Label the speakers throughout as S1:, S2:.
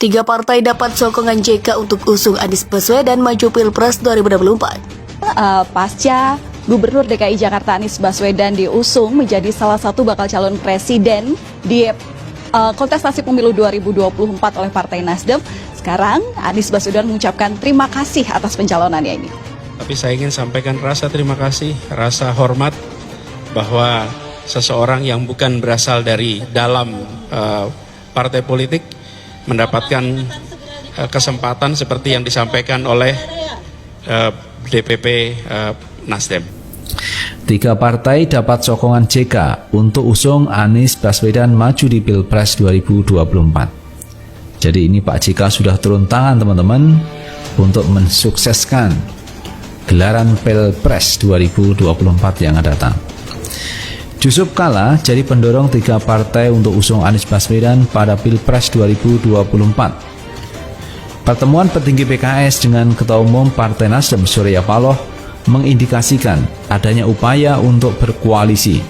S1: Tiga partai dapat sokongan JK untuk usung Anies Baswedan maju Pilpres 2024.
S2: Pasca Gubernur DKI Jakarta Anies Baswedan diusung menjadi salah satu bakal calon presiden di kontestasi pemilu 2024 oleh Partai Nasdem, sekarang Anies Baswedan mengucapkan terima kasih atas pencalonannya ini.
S3: Tapi saya ingin sampaikan rasa terima kasih, rasa hormat bahwa seseorang yang bukan berasal dari dalam partai politik mendapatkan kesempatan seperti yang disampaikan oleh DPP Nasdem.
S4: Tiga partai dapat sokongan JK untuk usung Anies Baswedan maju di Pilpres 2024. Jadi ini Pak JK sudah turun tangan teman-teman untuk mensukseskan gelaran Pilpres 2024 yang akan datang. Yusuf Kala jadi pendorong tiga partai untuk usung Anies Baswedan pada Pilpres 2024. Pertemuan petinggi PKS dengan Ketua Umum Partai Nasdem Surya Paloh mengindikasikan adanya upaya untuk berkoalisi.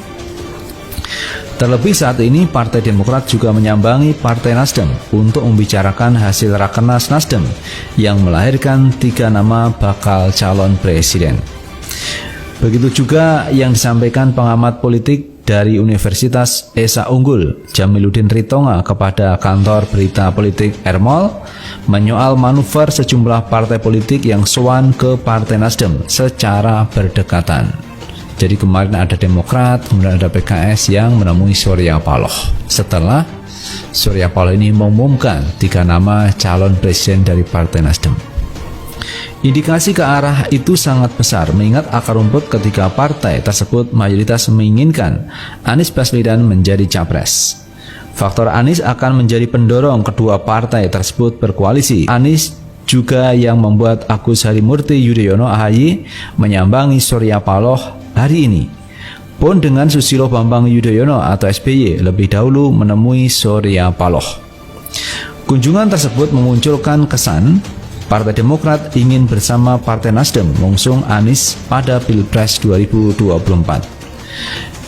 S4: Terlebih saat ini Partai Demokrat juga menyambangi Partai Nasdem untuk membicarakan hasil Rakernas Nasdem yang melahirkan 3 nama bakal calon presiden. Begitu juga yang disampaikan pengamat politik dari Universitas Esa Unggul, Jamiluddin Ritonga kepada kantor berita politik Ermol menyoal manuver sejumlah partai politik yang sowan ke Partai Nasdem secara berdekatan. Jadi kemarin ada Demokrat, kemudian ada PKS yang menemui Surya Paloh. Setelah Surya Paloh ini mengumumkan 3 nama calon presiden dari Partai Nasdem. Indikasi ke arah itu sangat besar mengingat akar rumput ketiga partai tersebut mayoritas menginginkan Anies Baswedan menjadi capres. Faktor Anies akan menjadi pendorong kedua partai tersebut berkoalisi. Anies juga yang membuat Agus Harimurti Yudhoyono AHY menyambangi Surya Paloh hari ini. Pun dengan Susilo Bambang Yudhoyono atau SBY lebih dahulu menemui Surya Paloh. Kunjungan tersebut memunculkan kesan Partai Demokrat ingin bersama Partai Nasdem mengusung Anies pada Pilpres 2024.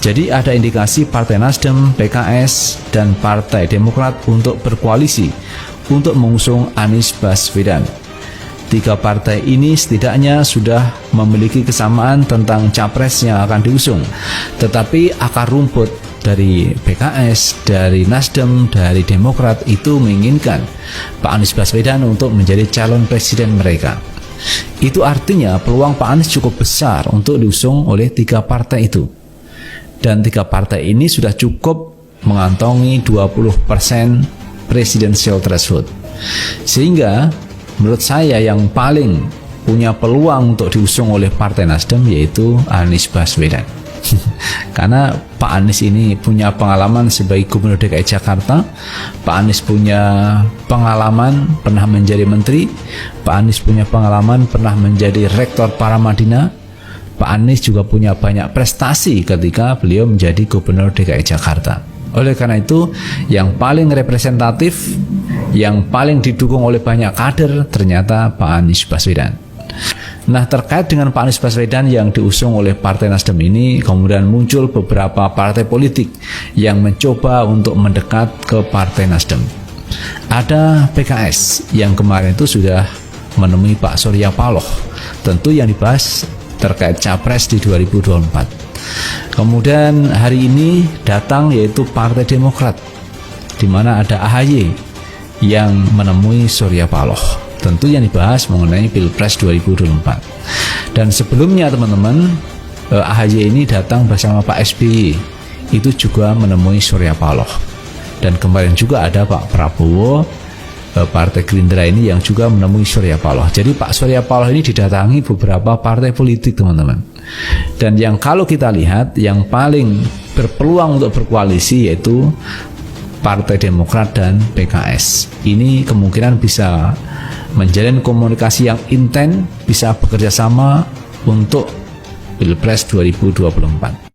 S4: Jadi ada indikasi Partai Nasdem, PKS, dan Partai Demokrat untuk berkoalisi untuk mengusung Anies Baswedan. Tiga partai ini setidaknya sudah memiliki kesamaan tentang capres yang akan diusung. Tetapi akar rumput dari PKS, dari Nasdem, dari Demokrat itu menginginkan Pak Anies Baswedan untuk menjadi calon presiden mereka. Itu artinya peluang Pak Anies cukup besar untuk diusung oleh tiga partai itu. Dan tiga partai ini sudah cukup mengantongi 20% presidential threshold. Sehingga menurut saya yang paling punya peluang untuk diusung oleh Partai Nasdem yaitu Anies Baswedan. Karena Pak Anies ini punya pengalaman sebagai Gubernur DKI Jakarta, Pak Anies punya pengalaman pernah menjadi menteri, Pak Anies punya pengalaman pernah menjadi rektor Paramadina, Pak Anies juga punya banyak prestasi ketika beliau menjadi Gubernur DKI Jakarta. Oleh karena itu, yang paling representatif, yang paling didukung oleh banyak kader ternyata Pak Anies Baswedan. Nah, terkait dengan Pak Anies Baswedan yang diusung oleh Partai Nasdem ini, kemudian muncul beberapa partai politik yang mencoba untuk mendekat ke Partai Nasdem. Ada PKS yang kemarin itu sudah menemui Pak Surya Paloh, tentu yang dibahas terkait capres di 2024. Kemudian hari ini datang yaitu Partai Demokrat, di mana ada AHY yang menemui Surya Paloh. Tentu yang dibahas mengenai Pilpres 2024. Dan sebelumnya teman-teman, AHY ini datang bersama Pak SBY, itu juga menemui Surya Paloh. Dan kemarin juga ada Pak Prabowo, Partai Gerindra ini yang juga menemui Surya Paloh. Jadi Pak Surya Paloh ini didatangi beberapa partai politik teman-teman. Dan yang kalau kita lihat yang paling berpeluang untuk berkoalisi yaitu Partai Demokrat dan PKS. Ini kemungkinan bisa menjalin komunikasi yang intens, bisa bekerja sama untuk Pilpres 2024.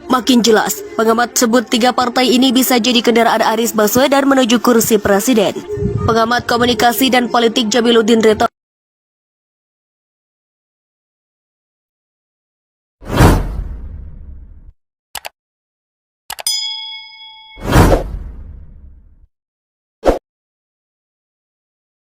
S1: Makin jelas, pengamat sebut tiga partai ini bisa jadi kendaraan Anies Baswedan menuju kursi presiden. Pengamat komunikasi dan politik Jamiluddin Ritonga